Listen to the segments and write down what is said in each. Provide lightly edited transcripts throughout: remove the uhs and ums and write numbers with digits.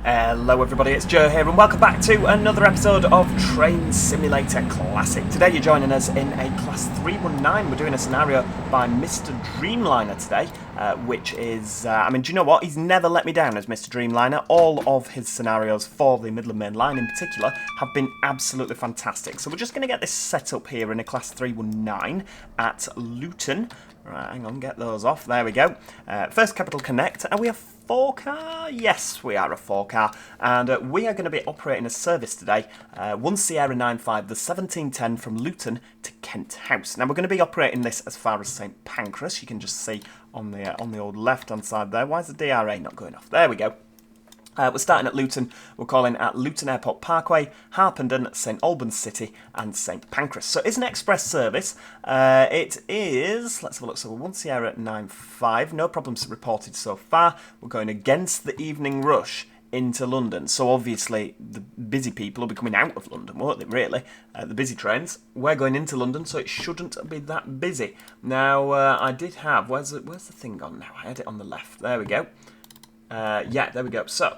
Hello everybody, it's Joe here and welcome back to another episode of Train Simulator Classic. Today you're joining us in a Class 319. We're doing a scenario by MrDreamliner today, which is, do you know what? He's never let me down as MrDreamliner. All of his scenarios for the Midland Mainline in particular have been absolutely fantastic. So we're just going to get this set up here in a Class 319 at Luton. Right, hang on, get those off. There we go. First Capital Connect. Are we a 4-car? Yes, we are a 4-car. And we are going to be operating a service today. 1 Sierra 95, the 1710 from Luton to Kent House. Now, we're going to be operating this as far as St Pancras. You can just see on the old left-hand side there. Why is the DRA not going off? There we go. We're starting at Luton. We're calling at Luton Airport Parkway, Harpenden, St Albans City and St Pancras. So it's an express service. It is, let's have a look, so we're 1 Sierra 95, no problems reported so far. We're going against the evening rush into London. So obviously the busy people will be coming out of London, won't they, really? The busy trains. We're going into London, so it shouldn't be that busy. Now, I did have, where's the thing gone now? I had it on the left. There we go. Yeah, there we go. So,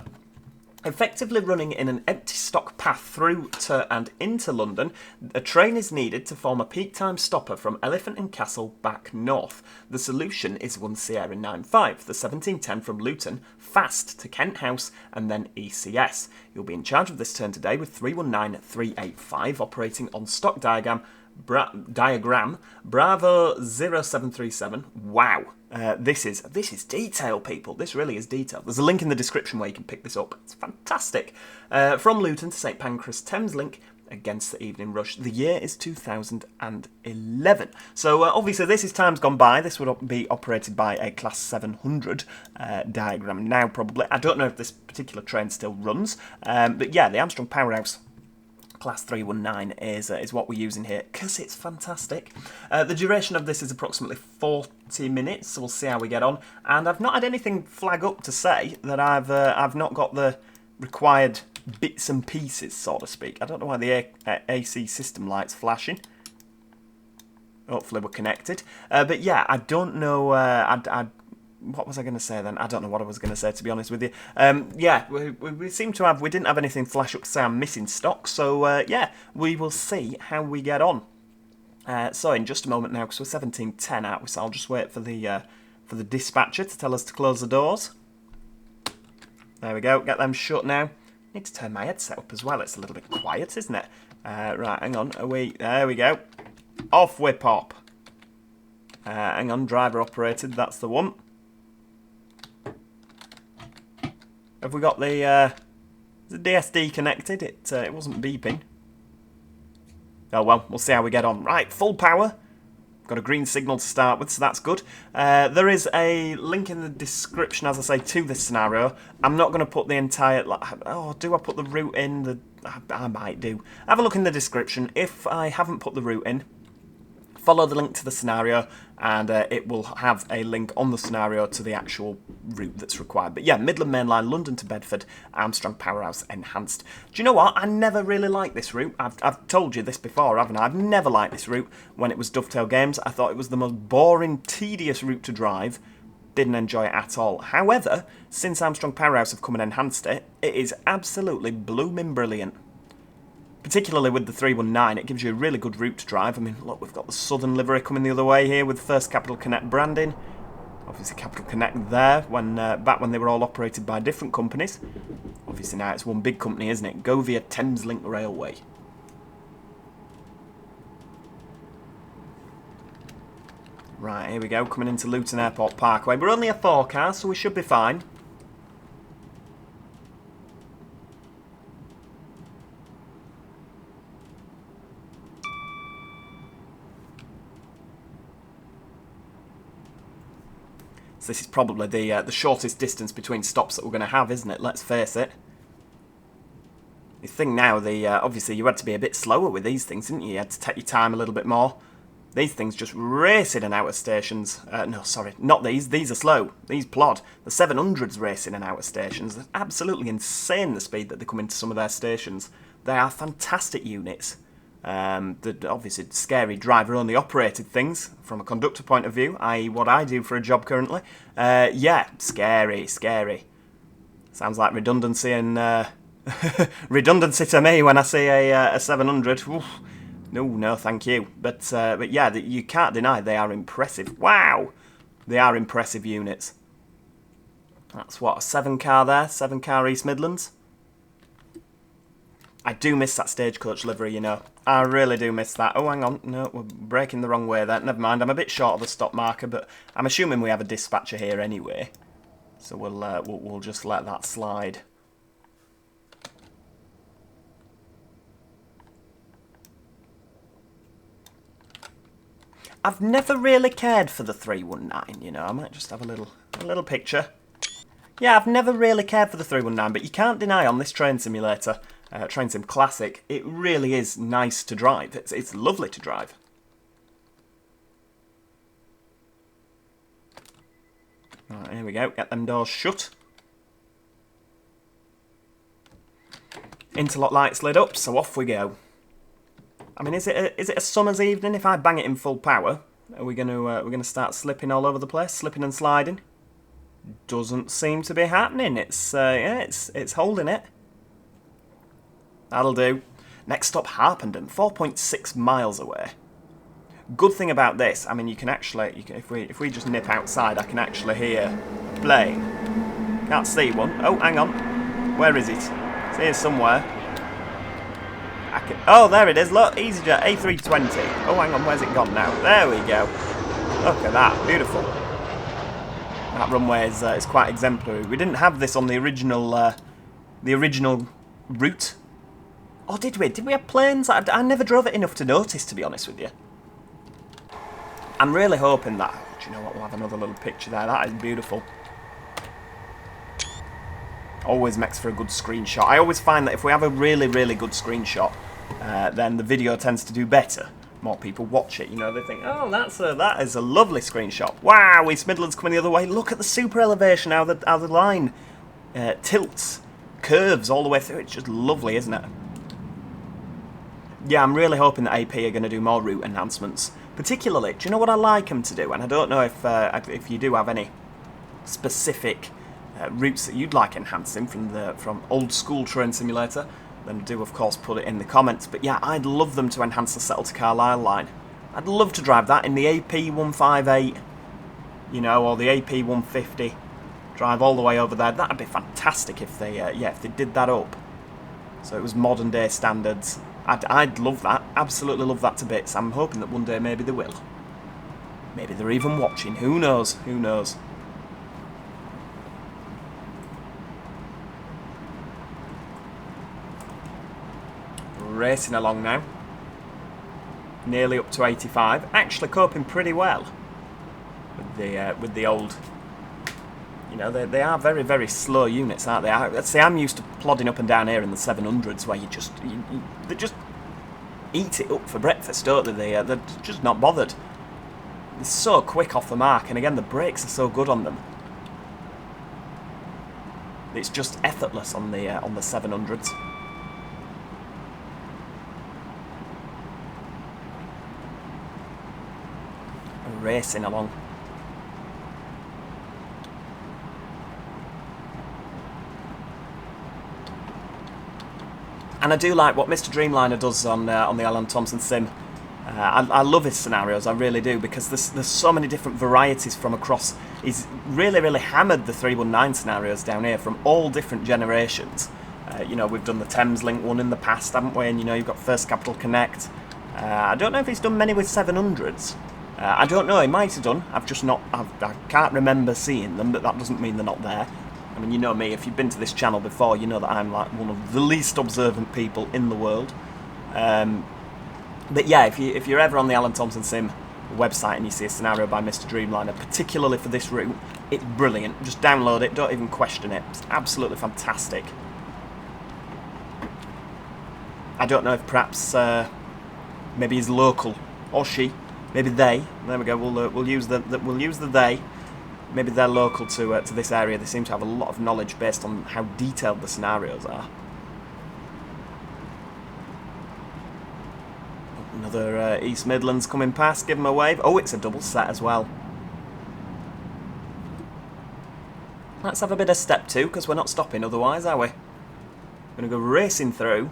effectively running in an empty stock path through to and into London, a train is needed to form a peak time stopper from Elephant and Castle back north. The solution is 1 Sierra 95, the 1710 from Luton, fast to Kent House and then ECS. You'll be in charge of this turn today with 319385 operating on stock diagram Bravo 0737. Wow. This is detail, people. This really is detail. There's a link in the description where you can pick this up. It's fantastic. From Luton to St Pancras Thames Link against the evening rush. The year is 2011. So obviously this is times gone by. This would be operated by a Class 700 diagram now probably. I don't know if this particular train still runs. But yeah, the Armstrong Powerhouse Class 319 is what we're using here because it's fantastic. The duration of this is approximately 40 minutes, so we'll see how we get on. And I've not had anything flag up to say that I've not got the required bits and pieces, so to speak. I don't know why the AC system light's flashing. Hopefully we're connected. But yeah, I don't know. What was I going to say then? I don't know what I was going to say, to be honest with you. Yeah, we seem to have... We didn't have anything flash up to say I'm missing stock. So, yeah, we will see how we get on. So, in just a moment now, because we're 17:10 out, so I'll just wait for the dispatcher to tell us to close the doors. There we go. Get them shut now. Need to turn my headset up as well. It's a little bit quiet, isn't it? Right, hang on. There we go. Off we pop. Hang on, driver operated. That's the one. Have we got the DSD connected? It wasn't beeping. Oh well, we'll see how we get on. Right, full power. Got a green signal to start with, so that's good. There is a link in the description, as I say, to this scenario. I'm not going to put the entire... Oh, do I put the route in? I might do. Have a look in the description. If I haven't put the route in, follow the link to the scenario and it will have a link on the scenario to the actual route that's required. But yeah, Midland Mainline, London to Bedford, Armstrong Powerhouse Enhanced. Do you know what? I never really liked this route. I've told you this before, haven't I? I've never liked this route when it was Dovetail Games. I thought it was the most boring, tedious route to drive. Didn't enjoy it at all. However, since Armstrong Powerhouse have come and enhanced it, it is absolutely blooming brilliant. Particularly with the 319, it gives you a really good route to drive. I mean, look, we've got the Southern livery coming the other way here with First Capital Connect branding. Obviously Capital Connect there, when back when they were all operated by different companies. Obviously now it's one big company, isn't it? Go via Thameslink Railway. Right, here we go, coming into Luton Airport Parkway. We're only a 4-car, so we should be fine. So this is probably the shortest distance between stops that we're going to have, isn't it? Let's face it. The thing now, obviously you had to be a bit slower with these things, didn't you? You had to take your time a little bit more. These things just race in and out of stations. No, sorry, not these. These are slow. These plod. The 700s race in and out of stations. They're absolutely insane, the speed that they come into some of their stations. They are fantastic units. The obviously scary driver-only operated things from a conductor point of view, i.e. what I do for a job currently. Yeah, scary, scary. Sounds like redundancy and redundancy to me when I see a 700. Oof. No, thank you. But yeah, you can't deny they are impressive. Wow, they are impressive units. That's what, a 7-car there, 7-car East Midlands. I do miss that stagecoach livery, you know. I really do miss that. Oh, hang on, no, we're breaking the wrong way there. Never mind, I'm a bit short of the stop marker, but I'm assuming we have a dispatcher here anyway. So we'll just let that slide. I've never really cared for the 319, you know. I might just have a little picture. Yeah, I've never really cared for the 319, but you can't deny on this train simulator, Train Sim Classic, it really is nice to drive. It's lovely to drive. Right, here we go. Get them doors shut. Interlock lights lit up, so off we go. I mean, is it a summer's evening? If I bang it in full power, are we gonna start slipping all over the place, slipping and sliding? Doesn't seem to be happening. It's yeah, it's holding it. That'll do. Next stop, Harpenden, 4.6 miles away. Good thing about this, I mean, you can actually, if we just nip outside, I can actually hear a plane. Can't see one. Oh, hang on. Where is it? It's here somewhere. Oh, there it is. Look, EasyJet A320. Oh, hang on. Where's it gone now? There we go. Look at that. Beautiful. That runway is quite exemplary. We didn't have this on the original route. Or did we? Did we have planes? I never drove it enough to notice, to be honest with you. I'm really hoping that... Do you know what? We'll have another little picture there. That is beautiful. Always makes for a good screenshot. I always find that if we have a really, really good screenshot, then the video tends to do better. More people watch it, you know, they think, oh, that is a lovely screenshot. Wow, East Midlands coming the other way. Look at the super elevation, how the line tilts, curves all the way through. It's just lovely, isn't it? Yeah, I'm really hoping that AP are going to do more route enhancements. Particularly, do you know what I like them to do? And I don't know if you do have any specific routes that you'd like enhancing from old school Train Simulator, then do of course put it in the comments. But yeah, I'd love them to enhance the Settle to Carlisle line. I'd love to drive that in the AP 158, you know, or the AP 150. Drive all the way over there. That'd be fantastic if they if they did that up. So it was modern day standards. I'd love that. Absolutely love that to bits. I'm hoping that one day maybe they will. Maybe they're even watching. Who knows? Who knows? Racing along now. Nearly up to 85. Actually coping pretty well with the old. You know, they are very, very slow units, aren't they? Let's say I'm used to plodding up and down here in the 700s, where they just eat it up for breakfast, don't they? They're just not bothered. They're so quick off the mark, and again, the brakes are so good on them. It's just effortless on the 700s. Racing along. And I do like what MrDreamliner does on the Alan Thompson sim. I love his scenarios, I really do, because there's so many different varieties from across. He's really, really hammered the 319 scenarios down here from all different generations. You know, we've done the Thames Link one in the past, haven't we? And you know, you've got First Capital Connect. I don't know if he's done many with 700s. I don't know, he might have done. I've just not. I can't remember seeing them, but that doesn't mean they're not there. I mean, you know me, if you've been to this channel before, you know that I'm like one of the least observant people in the world. But yeah, if you're ever on the Alan Thompson Sim website and you see a scenario by MrDreamliner, particularly for this route, it's brilliant. Just download it, don't even question it. It's absolutely fantastic. I don't know if perhaps maybe he's local, or she, maybe they. There we go. We'll use the they. Maybe they're local to this area. They seem to have a lot of knowledge based on how detailed the scenarios are. Another East Midlands coming past. Give them a wave. Oh, it's a double set as well. Let's have a bit of step 2, because we're not stopping otherwise, are we? We're going to go racing through.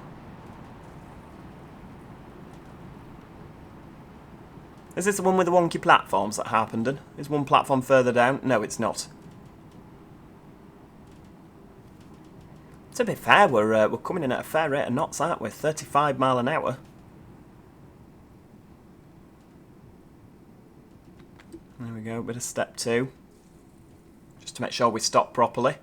Is this the one with the wonky platforms at Harpenden? Is one platform further down? No, it's not. To be fair, we're coming in at a fair rate of knots, aren't we? 35 mile an hour. There we go, bit of step 2. Just to make sure we stop properly.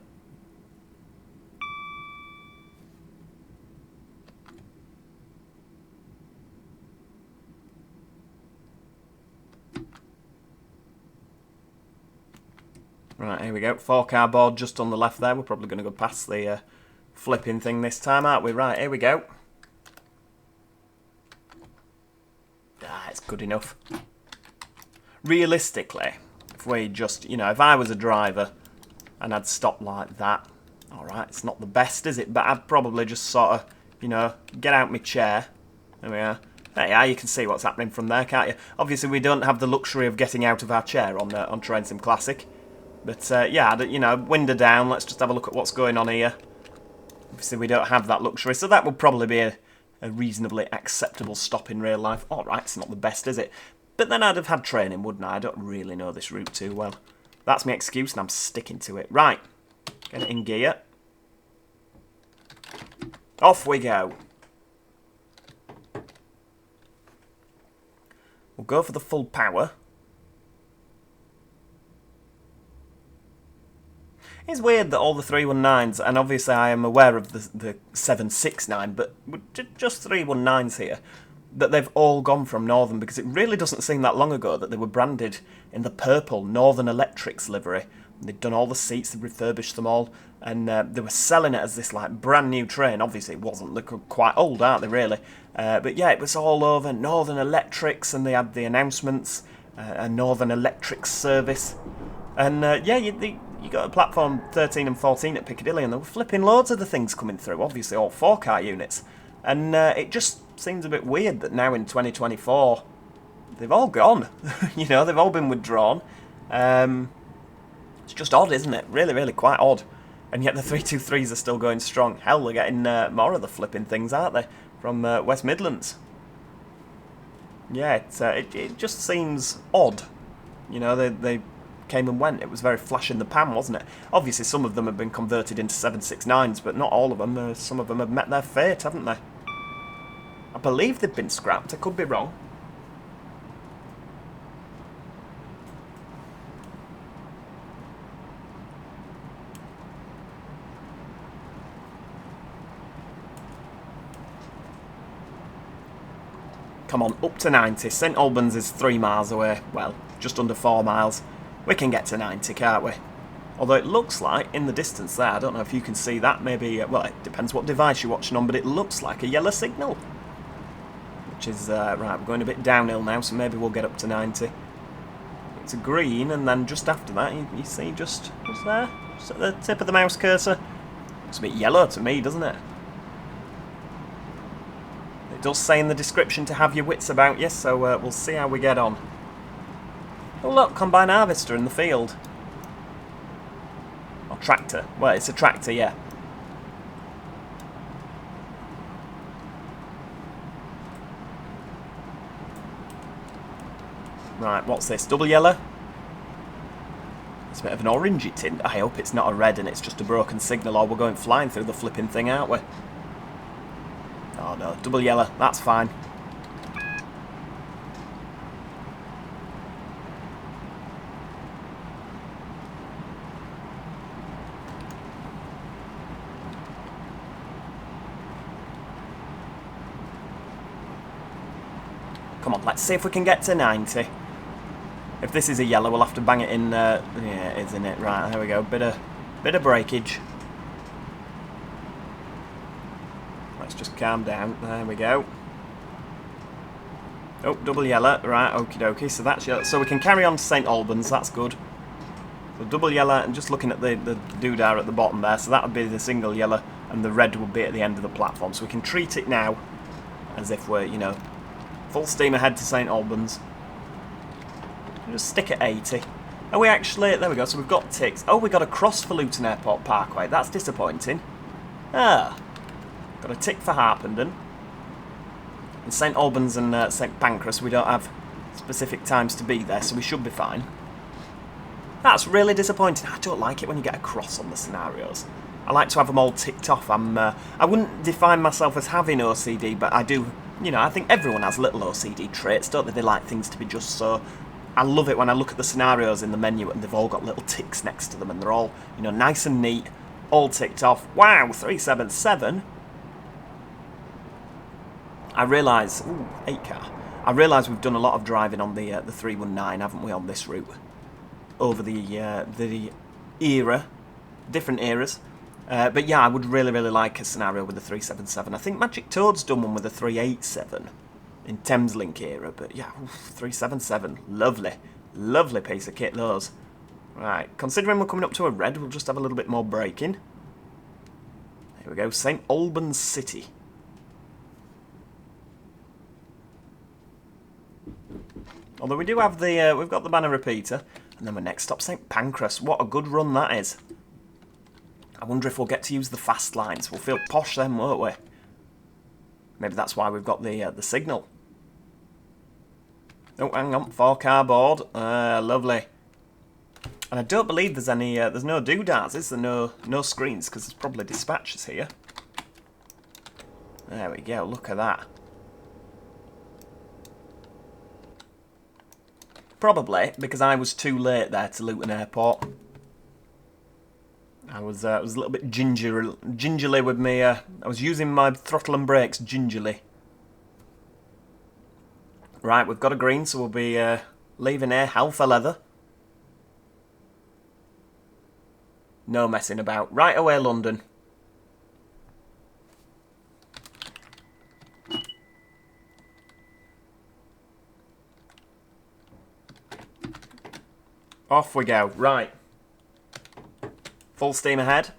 Right, here we go. 4-car board just on the left there. We're probably going to go past the flipping thing this time, aren't we? Right, here we go. Ah, it's good enough. Realistically, if we just, you know, if I was a driver and I'd stop like that, alright, it's not the best, is it? But I'd probably just sort of, you know, get out my chair. There we are. There you are, you can see what's happening from there, can't you? Obviously, we don't have the luxury of getting out of our chair on Train Sim Classic. But, yeah, you know, window down, let's just have a look at what's going on here. Obviously, we don't have that luxury, so that would probably be a reasonably acceptable stop in real life. Alright, it's not the best, is it? But then I'd have had training, wouldn't I? I don't really know this route too well. That's my excuse, and I'm sticking to it. Right, get it in gear. Off we go. We'll go for the full power. It's weird that all the 319s, and obviously I am aware of the 769, but just 319s here, that they've all gone from Northern, because it really doesn't seem that long ago that they were branded in the purple Northern Electrics livery. They'd done all the seats, they'd refurbished them all, and they were selling it as this like brand new train. Obviously it wasn't, they're quite old, aren't they really? But yeah, it was all over Northern Electrics, and they had the announcements, a Northern Electrics service. And yeah, you got a platform 13 and 14 at Piccadilly, and there were flipping loads of the things coming through, obviously all 4-car units. And it just seems a bit weird that now in 2024, they've all gone. You know, they've all been withdrawn. It's just odd, isn't it? Really, really quite odd. And yet the 323s are still going strong. Hell, they're getting more of the flipping things, aren't they? From West Midlands. Yeah, it just seems odd. You know, they came and went. It was very flash in the pan, wasn't it? Obviously, some of them have been converted into 769s, but not all of them. Some of them have met their fate, haven't they? I believe they've been scrapped. I could be wrong. Come on, up to 90. St Albans is 3 miles away. Well, just under 4 miles. We can get to 90, can't we? Although it looks like, in the distance there, I don't know if you can see that, maybe, well, it depends what device you're watching on, but it looks like a yellow signal. Which is, right, we're going a bit downhill now, so maybe we'll get up to 90. It's a green, and then just after that, you see just there, just at the tip of the mouse cursor. It's a bit yellow to me, doesn't it? It does say in the description to have your wits about you, so we'll see how we get on. Oh look, combine harvester in the field. Or tractor. Well, it's a tractor, yeah. Right, what's this? Double yellow? It's a bit of an orangey tint. I hope it's not a red and it's just a broken signal, or we're going flying through the flipping thing, aren't we? Oh no, double yellow. That's fine. Come on, let's see if we can get to 90. If this is a yellow, we'll have to bang it in. Yeah, it is, isn't it? Right, there we go. Bit of breakage. Let's just calm down. There we go. Oh, double yellow. Right, okie dokie. So that's yellow. So we can carry on to St Albans. That's good. So double yellow, and just looking at the doodah at the bottom there. So that would be the single yellow, and the red would be at the end of the platform. So we can treat it now as if we're, you know, full steam ahead to St Albans. Just stick at 80. Are we actually... There we go, so we've got ticks. Oh, we got a cross for Luton Airport Parkway. That's disappointing. Ah. Got a tick for Harpenden. In St Albans and St Pancras, we don't have specific times to be there, so we should be fine. That's really disappointing. I don't like it when you get a cross on the scenarios. I like to have them all ticked off. I wouldn't define myself as having OCD, but I do, you know, I think everyone has little OCD traits, don't they? They like things to be just so. I love it when I look at the scenarios in the menu and they've all got little ticks next to them and they're all, you know, nice and neat, all ticked off. Wow, 377. I realise, ooh, 8 car. I realise we've done a lot of driving on the 319, haven't we, on this route? Over the era, different eras. But yeah, I would really, really like a scenario with a 377. I think Magic Toad's done one with a 387 in Thameslink era, but yeah, 377, lovely. Lovely piece of kit, those. Right, considering we're coming up to a red, we'll just have a little bit more braking. There we go, St Albans City. Although we do have the, we've got the banner repeater, and then we're next stop St Pancras. What a good run that is. I wonder if we'll get to use the fast lines. We'll feel posh then, won't we? Maybe that's why we've got the signal. Oh, hang on, 4-car board. Lovely. And I don't believe there's any, there's no doodads, is there? No screens, because there's probably dispatchers here. There we go, look at that. Probably because I was too late there to Luton Airport. I was a little bit gingerly with me. I was using my throttle and brakes gingerly. Right, we've got a green, so we'll be leaving here. Hell for leather. No messing about. Right away, London. Off we go. Right. Full steam ahead.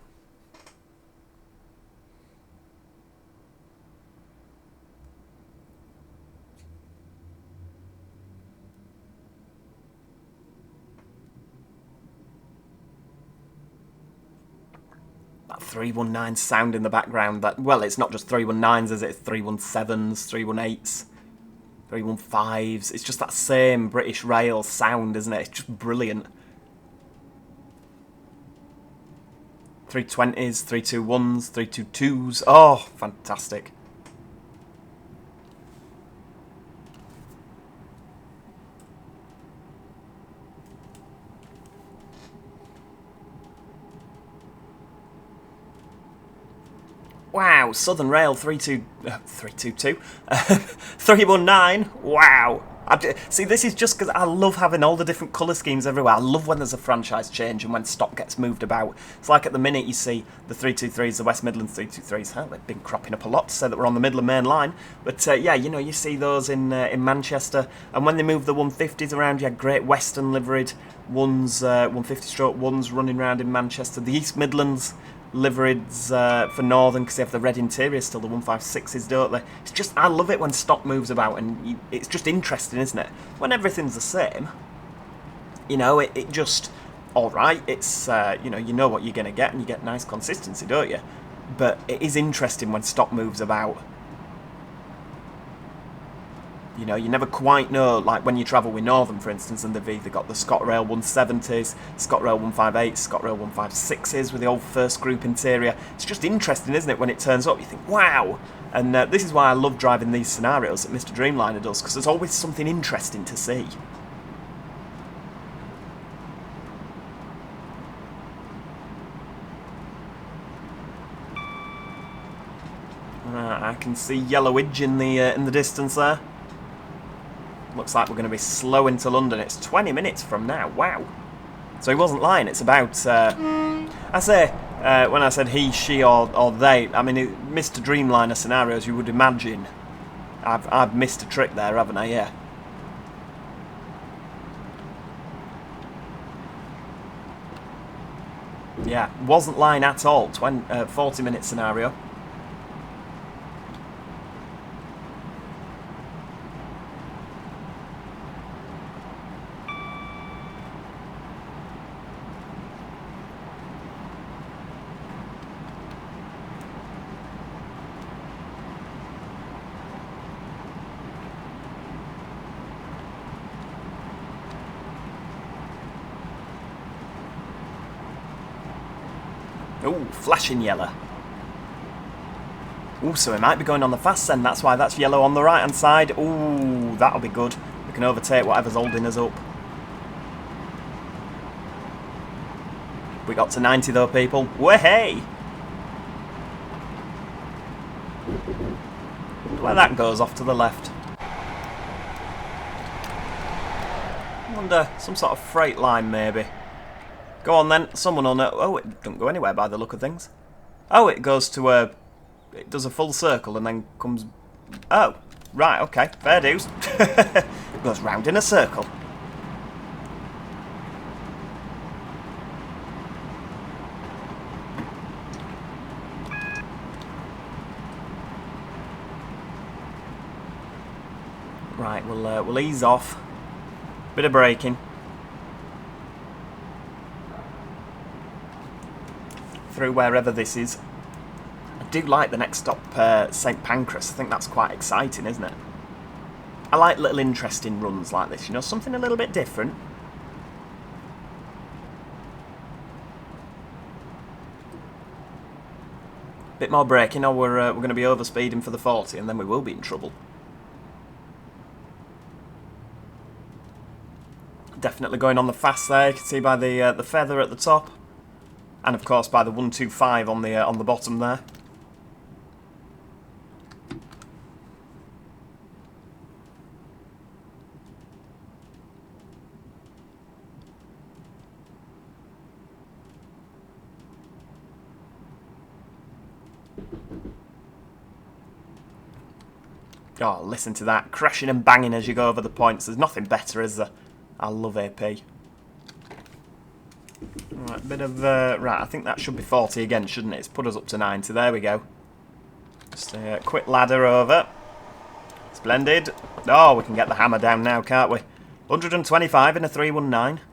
That 319 sound in the background, that, well, it's not just 319s, is it? It's 317s, 318s, 315s. It's just that same British Rail sound, isn't it? It's just brilliant. 320s, 321s, 322s. Oh, fantastic. Wow, Southern Rail 322, 319, wow. See, this is just because I love having all the different colour schemes everywhere. I love when there's a franchise change and when stock gets moved about. It's like at the minute you see the 323s, the West Midlands 323s. Hell, they've been cropping up a lot to say that we're on the Midland Mainline. But yeah, you know, you see those in Manchester. And when they move the 150s around, you had Great Western liveried ones, 150-1s running around in Manchester. The East Midlands liverieds for Northern, because they have the red interior still, the 156s, don't they? It's just, I love it when stock moves about, and it's just interesting, isn't it? When everything's the same, you know, it just, alright, it's, you know what you're going to get, and you get nice consistency, don't you? But it is interesting when stock moves about. You know, you never quite know, like when you travel with Northern, for instance, and they've either got the ScotRail 170s, ScotRail 158s, ScotRail 156s with the old first group interior. It's just interesting, isn't it, when it turns up, you think, wow! And this is why I love driving these scenarios that MrDreamliner does, because there's always something interesting to see. I can see Yellowidge in the distance there. Looks like we're going to be slow into London. It's 20 minutes from now. Wow. So he wasn't lying. It's about, I say, when I said he, she, or they, I mean, MrDreamliner scenarios, you would imagine. I've missed a trick there, haven't I? Yeah. Yeah, wasn't lying at all. 40-minute scenario. Ooh, flashing yellow. Ooh, so we might be going on the fast then. That's why that's yellow on the right-hand side. Ooh, that'll be good. We can overtake whatever's holding us up. We got to 90 though, people. Way-hey! Where that goes off to the left. I wonder, some sort of freight line maybe. Go on then, someone will know. Oh, it doesn't go anywhere by the look of things. Oh, it goes to a... It does a full circle and then comes... Oh, right, okay, fair dues. It goes round in a circle. Right, we'll ease off. Bit of braking. Through wherever this is. I do like the next stop, St Pancras. I think that's quite exciting, isn't it? I like little interesting runs like this, you know, something a little bit different. Bit more braking, or we're going to be overspeeding for the 40, and then we will be in trouble. Definitely going on the fast there. You can see by the feather at the top, and of course by the 125 on the bottom there. Oh, listen to that. Crashing and banging as you go over the points. There's nothing better, is there? I love AP. Right, bit of... right, I think that should be 40 again, shouldn't it? It's put us up to 90. There we go. Just a quick ladder over. Splendid. Oh, we can get the hammer down now, can't we? 125 in a 319.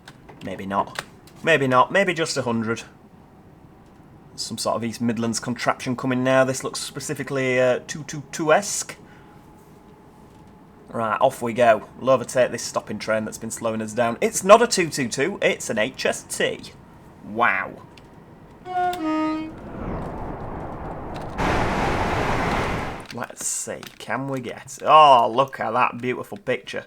Maybe not. Maybe not. Maybe just 100. Some sort of East Midlands contraption coming now. This looks specifically 222-esque. Right, off we go. We'll overtake this stopping train that's been slowing us down. It's not a 222, it's an HST. Wow. Let's see, can we get... Oh, look at that beautiful picture.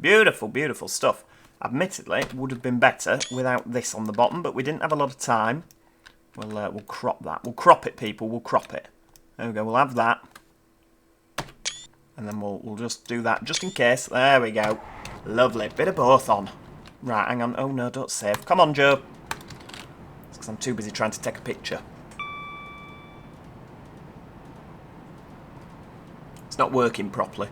Beautiful, beautiful stuff. Admittedly, it would have been better without this on the bottom, but we didn't have a lot of time. We'll crop that. We'll crop it, people, we'll crop it. There we go, we'll have that. And then we'll just do that just in case. There we go. Lovely. Bit of both on. Right, hang on. Oh no, don't save. Come on, Joe. It's because I'm too busy trying to take a picture. It's not working properly.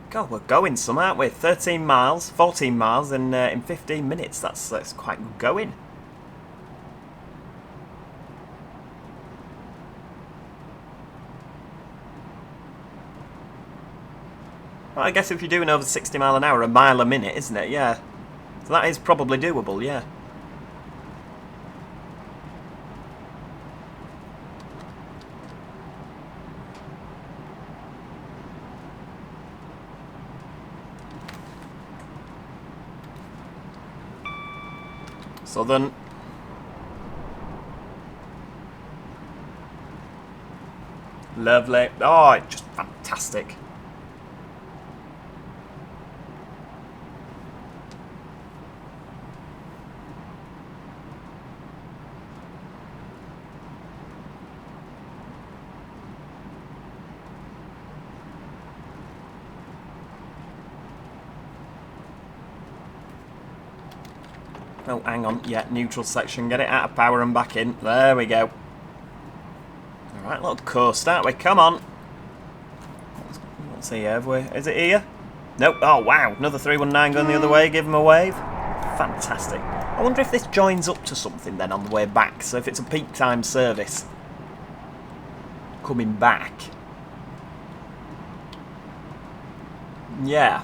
God, we're going some, aren't we? 13 miles, 14 miles in 15 minutes. That's quite good going. Well, I guess if you're doing over 60 mile an hour, a mile a minute, isn't it? Yeah. So that is probably doable, yeah. Southern. Lovely. Oh, it's just fantastic. Oh, hang on. Yeah, neutral section. Get it out of power and back in. There we go. Alright, little coast, aren't we? Come on. Let's see, have we? Is it here? Nope. Oh, wow. Another 319 going the other way. Give him a wave. Fantastic. I wonder if this joins up to something then on the way back. So if it's a peak time service coming back. Yeah.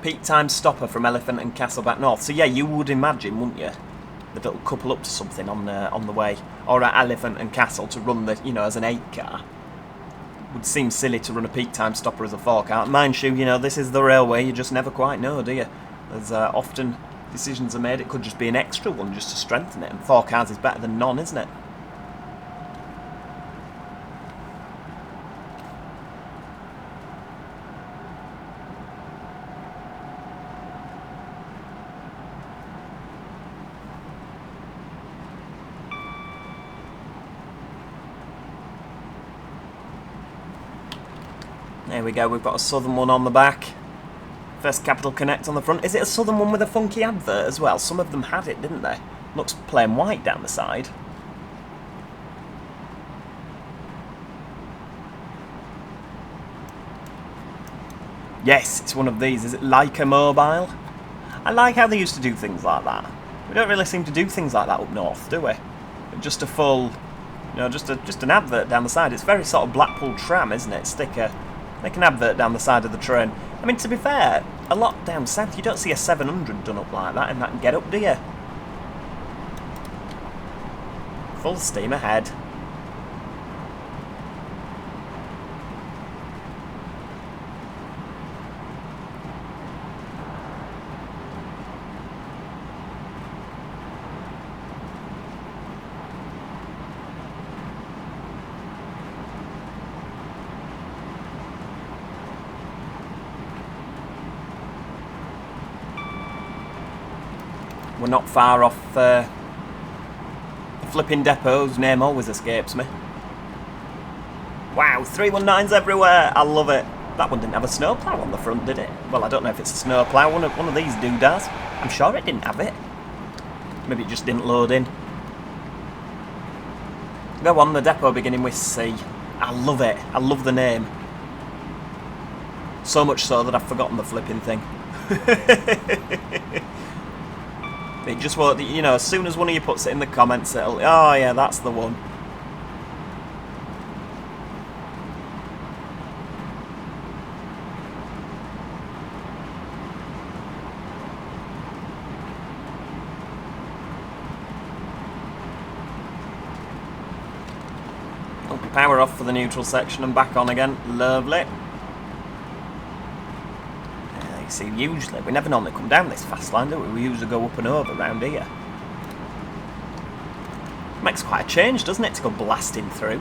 Peak time stopper from Elephant and Castle back north. So yeah, you would imagine, wouldn't you, that it'll couple up to something on the way, or at Elephant and Castle to run the, you know, as an 8 car. Would seem silly to run a peak time stopper as a 4 car. Mind you, you know, this is the railway. You just never quite know, do you? There's often decisions are made, it could just be an extra one just to strengthen it, and 4 cars is better than none, isn't it? There we go, we've got a Southern one on the back. First Capital Connect on the front. Is it a Southern one with a funky advert as well? Some of them had it, didn't they? Looks plain white down the side. Yes, it's one of these. Is it Leica Mobile? I like how they used to do things like that. We don't really seem to do things like that up north, do we? Just a full, you know, just an advert down the side. It's very sort of Blackpool Tram, isn't it? Sticker. Make an advert down the side of the train. I mean, to be fair, a lot down south, you don't see a 700 done up like that in that get up, do you? Full steam ahead. We're not far off the flipping depot whose name always escapes me. Wow, 319s everywhere! I love it. That one didn't have a snowplow on the front, did it? Well, I don't know if it's a snowplow. One of these does. I'm sure it didn't have it. Maybe it just didn't load in. Go on, the depot beginning with C. I love it. I love the name. So much so that I've forgotten the flipping thing. It just won't, you know, as soon as one of you puts it in the comments, it'll, oh yeah, that's the one. Oh, power off for the neutral section and back on again. Lovely. See, usually, we never normally come down this fast line, do we? We usually go up and over around here. Makes quite a change, doesn't it, to go blasting through?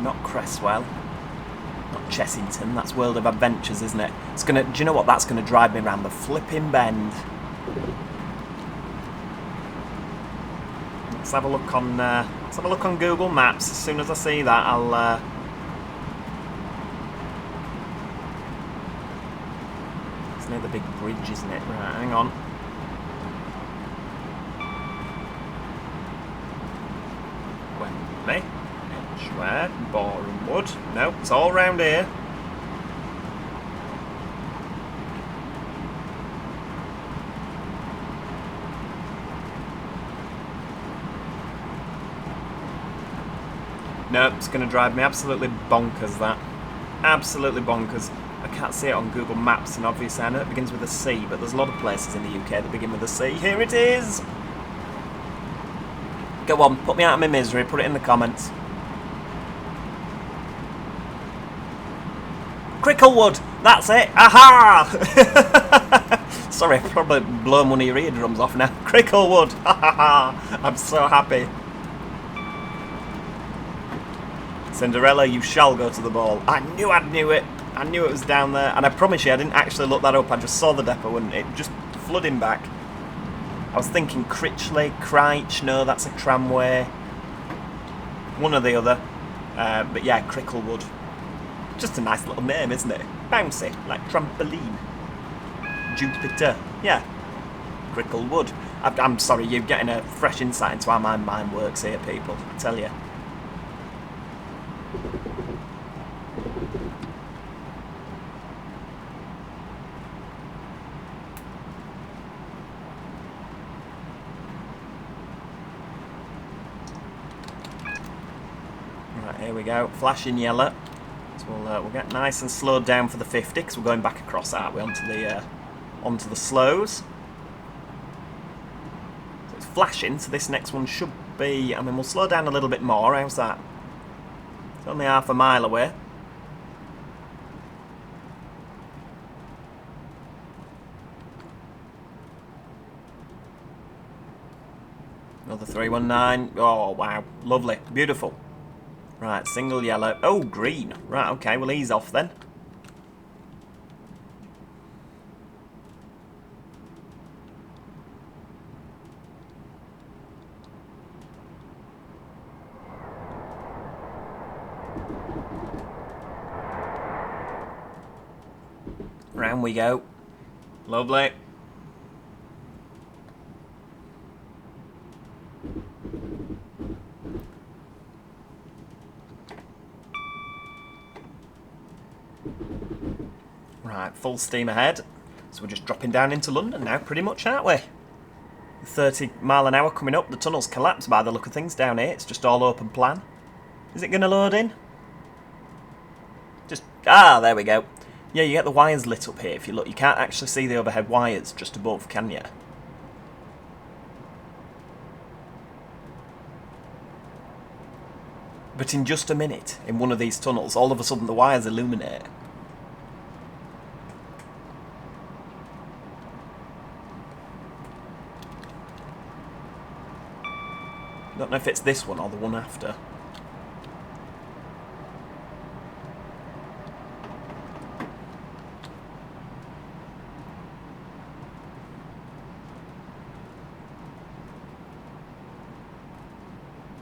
Not Cresswell. Not Chessington, that's World of Adventures, isn't it? It's gonna, do you know what? That's going to drive me around the flipping bend. Let's have a look on Google Maps. As soon as I see that, I'll it's near the big bridge, isn't it? Right, hang on. Wembley, Edgware, Boreham Wood. No, it's all round here. No, it's going to drive me absolutely bonkers, that. Absolutely bonkers. I can't see it on Google Maps, and obviously I know it begins with a C, but there's a lot of places in the UK that begin with a C. Here it is! Go on, put me out of my misery, put it in the comments. Cricklewood! That's it! Aha! Sorry, I've probably blown one of your eardrums off now. Cricklewood! I'm so happy. Cinderella, you shall go to the ball. I knew it. I knew it was down there. And I promise you, I didn't actually look that up. I just saw the depot and it just flooding back. I was thinking Critchley, Cryche. No, that's a tramway. One or the other. But yeah, Cricklewood. Just a nice little name, isn't it? Bouncy, like trampoline. Jupiter. Yeah. Cricklewood. I'm sorry, you're getting a fresh insight into how my mind works here, people. I tell you. Right, here we go. Flashing yellow. So we'll get nice and slowed down for the 50 because we're going back across, aren't we, onto the slows. So it's flashing, so this next one should be. I mean, we'll slow down a little bit more. How's that? It's only half a mile away. Another 319. Oh, wow. Lovely. Beautiful. Right, single yellow. Oh, green. Right, okay, we'll ease off then. Round we go. Lovely. Right, full steam ahead. So we're just dropping down into London now, pretty much, aren't we? 30 mile an hour coming up. The tunnel's collapsed by the look of things down here. It's just all open plan. Is it going to load in? Just... Ah, there we go. Yeah, you get the wires lit up here. If you look, you can't actually see the overhead wires just above, can you? But in just a minute, in one of these tunnels, all of a sudden the wires illuminate. Don't know if it's this one or the one after.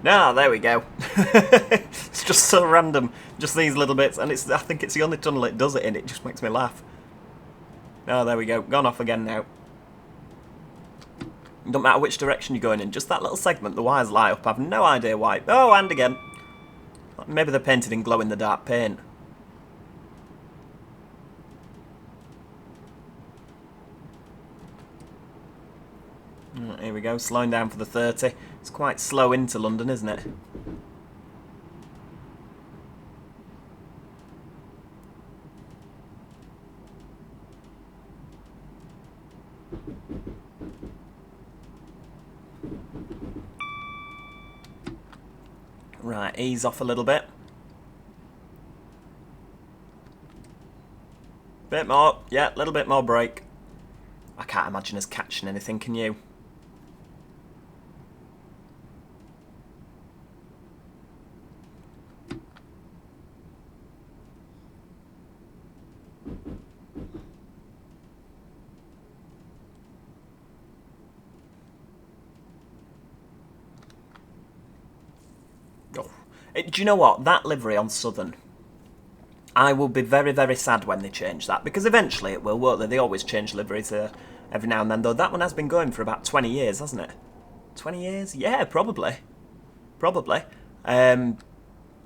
Ah, there we go. It's just so random. Just these little bits, and I think it's the only tunnel it does it in. It just makes me laugh. Oh, there we go. Gone off again now. Don't matter which direction you're going in, just that little segment, the wires light up. I've no idea why. Oh, and again. Maybe they're painted in glow-in-the-dark paint. Here we go, slowing down for the 30. It's quite slow into London, isn't it? Right, ease off a little bit. Bit more, yeah, a little bit more brake. I can't imagine us catching anything, can you? Do you know what? That livery on Southern, I will be very, very sad when they change that, because eventually it will, won't they? They always change liveries every now and then, though that one has been going for about 20 years, hasn't it? 20 years? Yeah, probably. Probably. And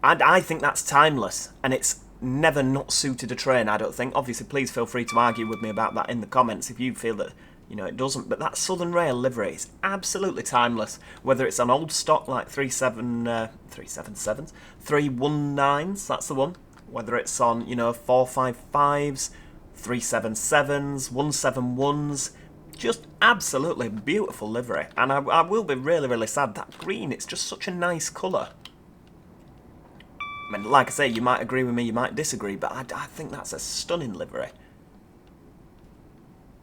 I think that's timeless, and it's never not suited a train, I don't think. Obviously, please feel free to argue with me about that in the comments if you feel that, you know, it doesn't. But that Southern Rail livery is absolutely timeless. Whether it's on old stock like 377s, 319s, that's the one. Whether it's on, you know, 455s, 377s, 171s. Just absolutely beautiful livery. And I will be really, really sad. That green, it's just such a nice colour. I mean, like I say, you might agree with me, you might disagree, but I think that's a stunning livery.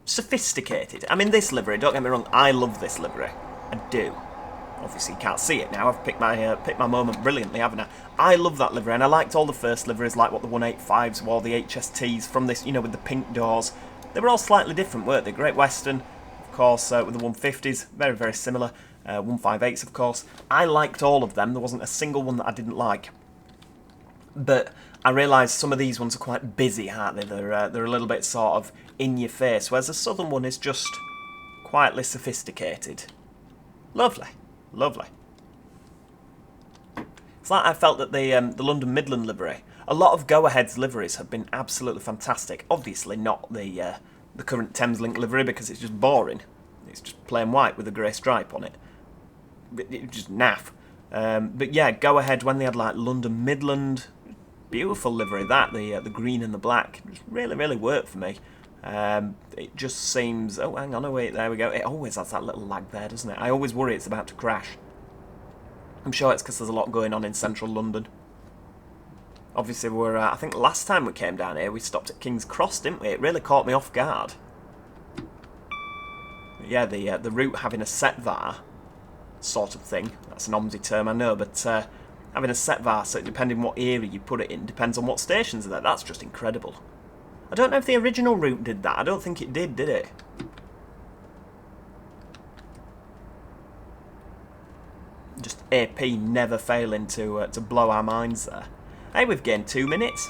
Sophisticated. I mean, this livery, don't get me wrong, I love this livery. I do. Obviously, you can't see it now. I've picked my moment brilliantly, haven't I? I love that livery, and I liked all the first liveries, like what the 185s were, the HSTs from this, you know, with the pink doors. They were all slightly different, weren't they? Great Western, of course, with the 150s, very, very similar. 158s, of course. I liked all of them. There wasn't a single one that I didn't like. But I realised some of these ones are quite busy, aren't they? They're a little bit sort of in your face, whereas the Southern one is just quietly sophisticated. Lovely, lovely. It's like I felt that the London Midland livery, a lot of Go-Ahead's liveries have been absolutely fantastic. Obviously not the current Thameslink livery, because it's just boring. It's just plain white with a grey stripe on it. It's just naff. But yeah, Go-Ahead, when they had like London Midland, beautiful livery, that, the green and the black, just really, really worked for me. It just seems... Oh, hang on, oh wait, there we go. It always has that little lag there, doesn't it? I always worry it's about to crash. I'm sure it's because there's a lot going on in central London. Obviously, we're... I think last time we came down here, we stopped at King's Cross, didn't we? It really caught me off guard. But yeah, the route having a set VAR sort of thing. That's an OMSI term, I know, but having a set var, so depending what area you put it in, depends on what stations are there. That's just incredible. I don't know if the original route did that. I don't think it did it? Just AP never failing to blow our minds there. Hey, we've gained 2 minutes.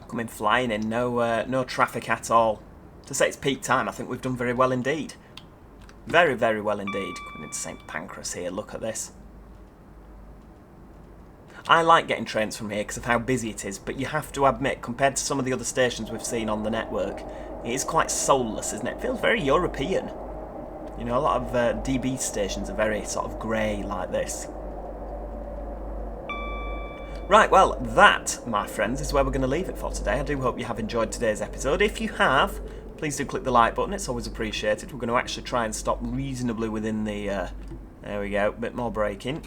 Coming flying in, no traffic at all. To say it's peak time, I think we've done very well indeed. Very, very well indeed. Coming into St Pancras here, look at this. I like getting trains from here because of how busy it is, but you have to admit, compared to some of the other stations we've seen on the network, it is quite soulless, isn't it? It feels very European. You know, a lot of DB stations are very sort of grey like this. Right, well, that, my friends, is where we're going to leave it for today. I do hope you have enjoyed today's episode. If you have, please do click the like button. It's always appreciated. We're going to actually try and stop reasonably within the... there we go, a bit more braking.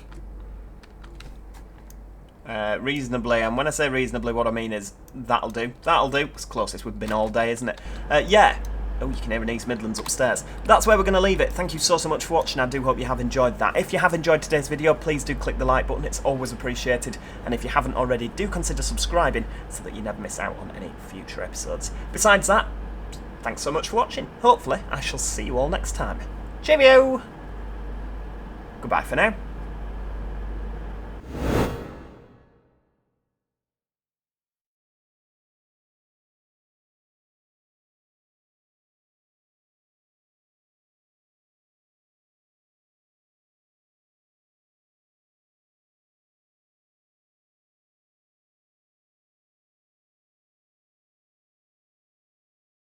Reasonably, and when I say reasonably, what I mean is that'll do. That'll do. It's the closest we've been all day, isn't it? Yeah. Oh, you can hear an East Midlands upstairs. That's where we're going to leave it. Thank you so much for watching. I do hope you have enjoyed that. If you have enjoyed today's video, please do click the like button. It's always appreciated. And if you haven't already, do consider subscribing so that you never miss out on any future episodes. Besides that, thanks so much for watching. Hopefully, I shall see you all next time. Cheerio! Goodbye for now.